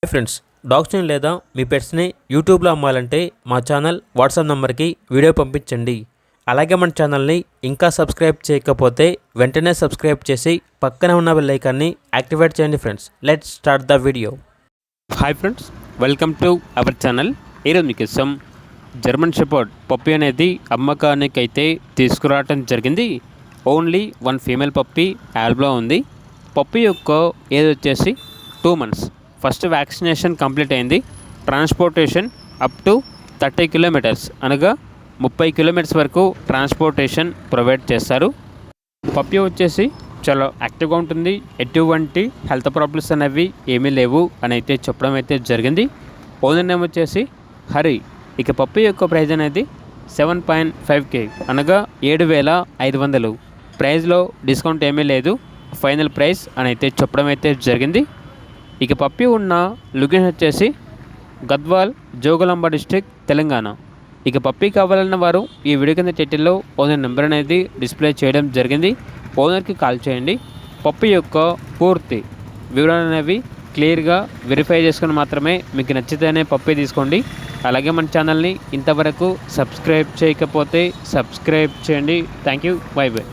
Hi friends, డాగ్స్ని లేదా మీ పెట్స్ని యూట్యూబ్లో అమ్మాలంటే మా ఛానల్ వాట్సాప్ నెంబర్కి వీడియో పంపించండి. అలాగే మన ఛానల్ని ఇంకా సబ్స్క్రైబ్ చేయకపోతే వెంటనే సబ్స్క్రైబ్ చేసి పక్కనే ఉన్న బెల్ ఐకాన్ని యాక్టివేట్ చేయండి. Friends, let's start the video. Hi friends, welcome to our channel. ఈరోజు మీకోసం జర్మన్ షెపర్డ్ పప్పీ అనేది అమ్మకానికి అయితే తీసుకురావడం జరిగింది. ఓన్లీ వన్ ఫీమేల్ పప్పీ అవైలబుల్లో ఉంది. పప్పీ యొక్క ఏజ్ వచ్చేసి 2 months. ఫస్ట్ వ్యాక్సినేషన్ కంప్లీట్ అయింది. ట్రాన్స్పోర్టేషన్ అప్ టు 30 kilometers అనగా 30 kilometers వరకు ట్రాన్స్పోర్టేషన్ ప్రొవైడ్ చేస్తారు. పప్పీ వచ్చేసి చాలా యాక్టివ్గా ఉంటుంది. ఎటువంటి హెల్త్ ప్రాబ్లమ్స్ అనేవి ఏమీ లేవు అని అయితే చెప్పడం అయితే జరిగింది. ఓనర్ నేమ్ వచ్చేసి హరి. ఇక పప్పీ యొక్క ప్రైజ్ అనేది 7.5K అనగా 7,500. ప్రైజ్లో డిస్కౌంట్ ఏమీ లేదు, ఫైనల్ ప్రైస్ అని అయితే చెప్పడం అయితే జరిగింది. ఇక పప్పీ ఉన్న లొకేషన్ వచ్చేసి గద్వాల్, జోగులాంబ డిస్ట్రిక్ట్, తెలంగాణ. ఇక పప్పీ కావాలన్న వారు ఈ వీడియో కింద టైటిల్లో ఓనర్ నెంబర్ అనేది డిస్ప్లే చేయడం జరిగింది. ఓనర్కి కాల్ చేయండి. పప్పీ యొక్క పూర్తి వివరాలు అనేవి క్లియర్గా వెరిఫై చేసుకుని మాత్రమే మీకు నచ్చితేనే పప్పీ తీసుకోండి. అలాగే మన ఛానల్ని ఇంతవరకు సబ్స్క్రైబ్ చేయకపోతే సబ్స్క్రైబ్ చేయండి. Thank you. By by.